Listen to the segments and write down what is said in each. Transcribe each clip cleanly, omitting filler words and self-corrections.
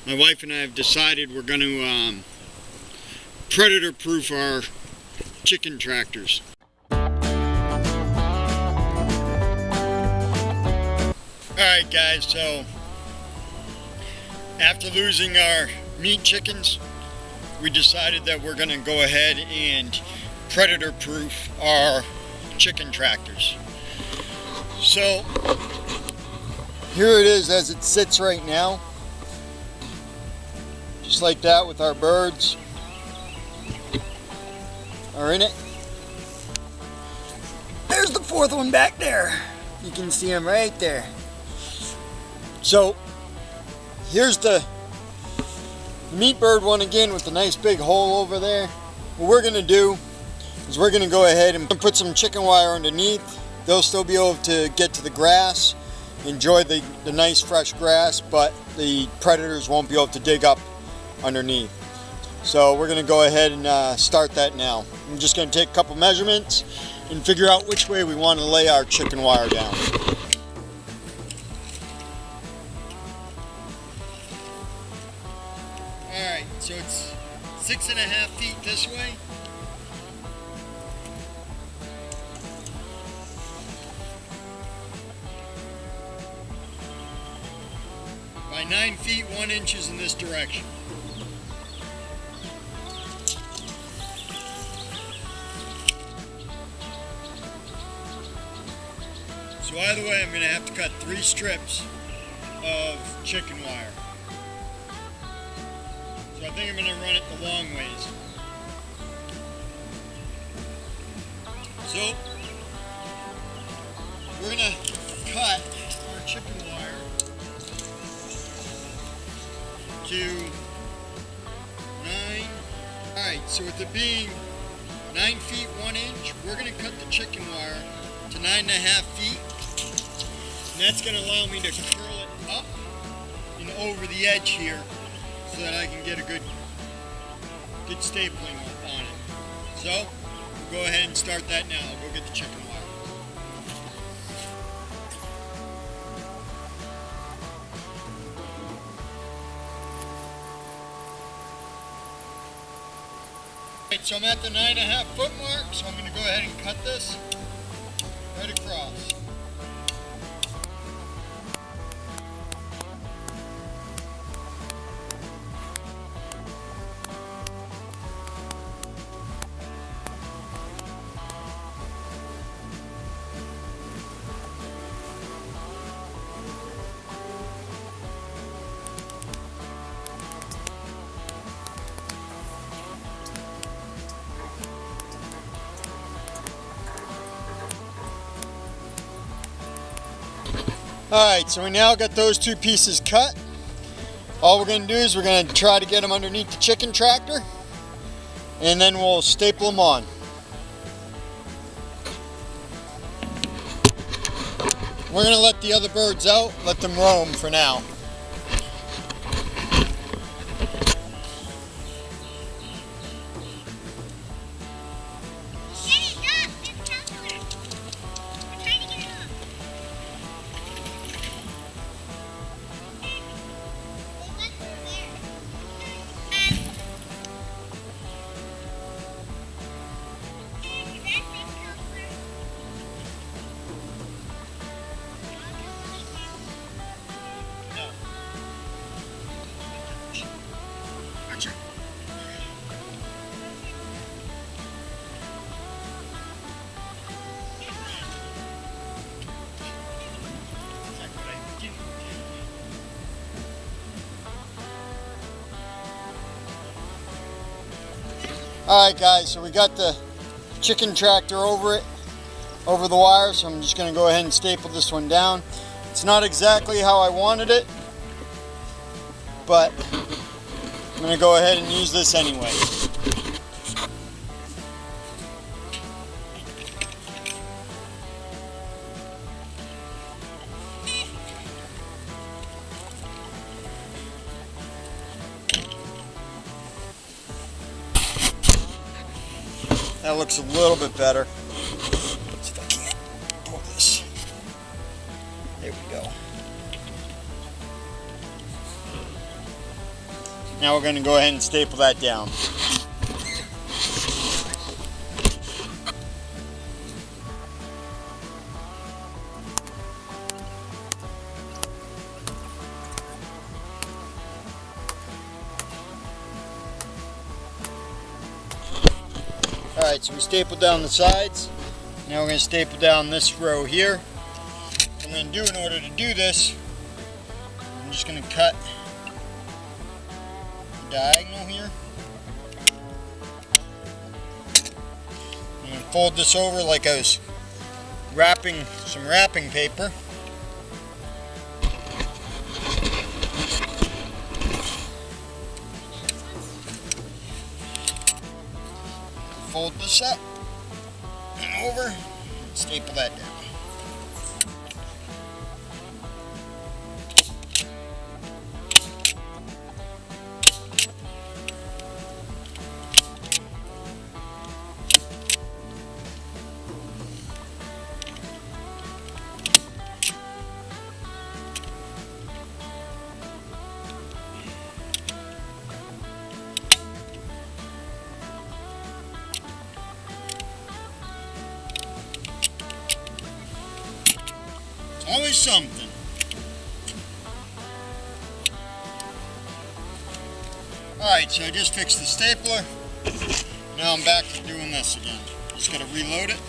My wife and I have decided we're going to predator-proof our chicken tractors. Alright guys, so after losing our meat chickens, we decided that we're going to go ahead and predator-proof our chicken tractors. So here it is as it sits right now. Just like that, with our birds are in it. There's the fourth one back there. You can see him right there. So here's the meat bird one again with the nice big hole over there. What we're gonna do is we're gonna go ahead and put some chicken wire underneath. They'll still be able to get to the grass, enjoy the nice fresh grass, but the predators won't be able to dig up underneath. So we're going to go ahead and start that now. I'm just going to take a couple measurements and figure out which way we want to lay our chicken wire down. Alright, so it's 6.5 feet this way. By 9 feet 1 inch in this direction. So either way, I'm going to have to cut 3 strips of chicken wire. So I think I'm going to run it the long ways. So we're going to cut our chicken wire to 9. Alright, so with it being 9 feet 1 inch, we're going to cut the chicken wire to 9.5 feet. And that's going to allow me to curl it up and over the edge here so that I can get a good stapling on it. So we'll go ahead and start that now. I'll go get the chicken wire. Alright, so I'm at the 9.5 foot mark, so I'm going to go ahead and cut this right across. Alright, so we now got those 2 pieces cut. All we're going to do is we're going to try to get them underneath the chicken tractor, and then we'll staple them on. We're going to let the other birds out, let them roam for now. Alright guys, so we got the chicken tractor over the wire, so I'm just going to go ahead and staple this one down. It's not exactly how I wanted it, but I'm going to go ahead and use this anyway. That looks a little bit better. Let's see if I can't pull this. There we go. Now we're going to go ahead and staple that down. Alright, so we stapled down the sides. Now we're going to staple down this row here. What I'm going to do in order to do this, I'm just going to cut a diagonal here. I'm going to fold this over like I was wrapping some wrapping paper. Fold this up and over, and staple that down. Always something. Alright, so I just fixed the stapler. Now I'm back to doing this again. Just gotta reload it.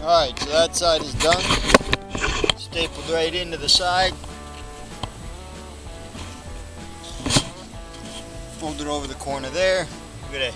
Alright, so that side is done. Stapled right into the side. Fold it over the corner there. Look at it.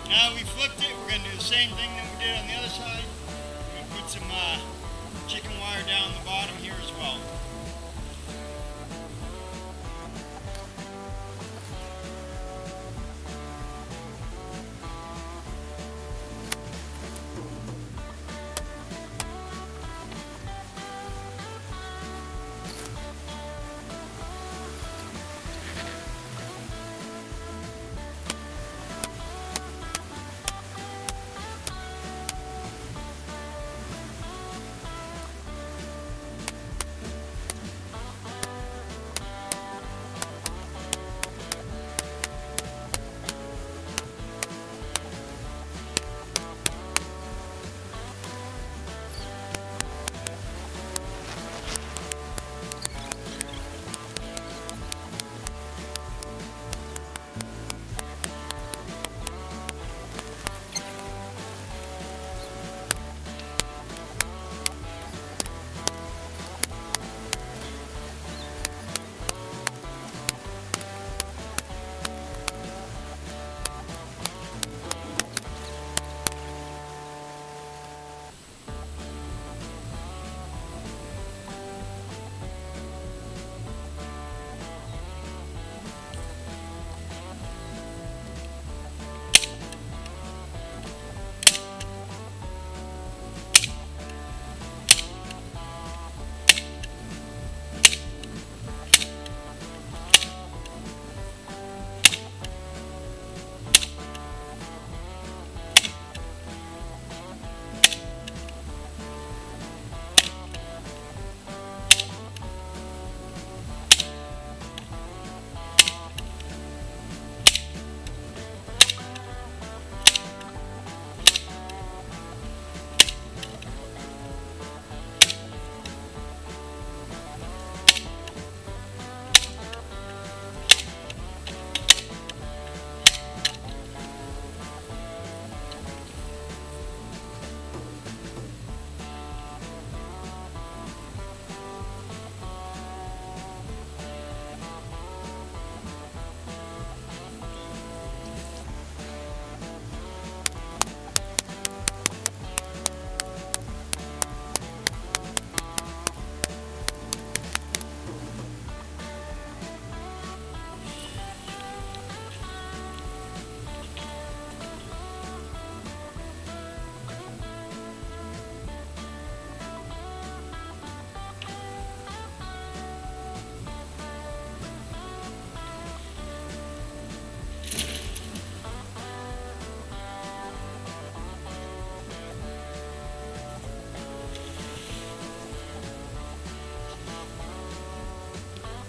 Now we flipped it, we're going to do the same thing that we did on the other side. We're going to put some chicken wire down the bottom here as well.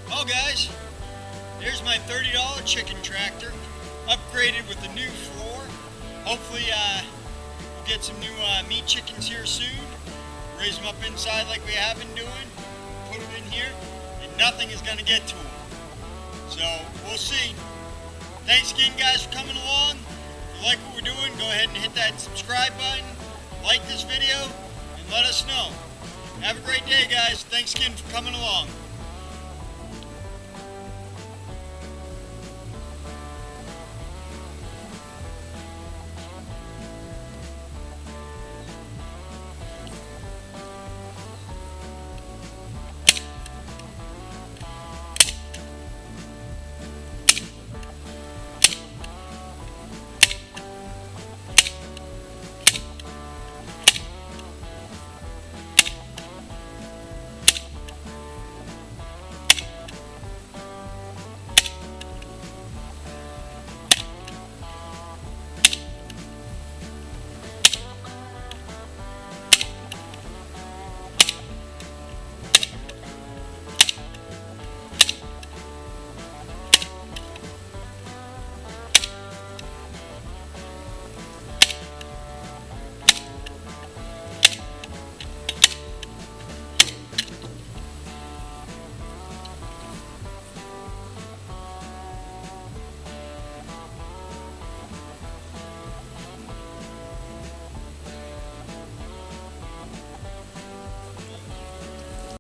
Well guys, there's my $30 chicken tractor, upgraded with a new floor. Hopefully we'll get some new meat chickens here soon. Raise them up inside like we have been doing, put them in here, and nothing is going to get to them. So we'll see. Thanks again guys for coming along. If you like what we're doing, go ahead and hit that subscribe button, like this video, and let us know. Have a great day guys. Thanks again for coming along.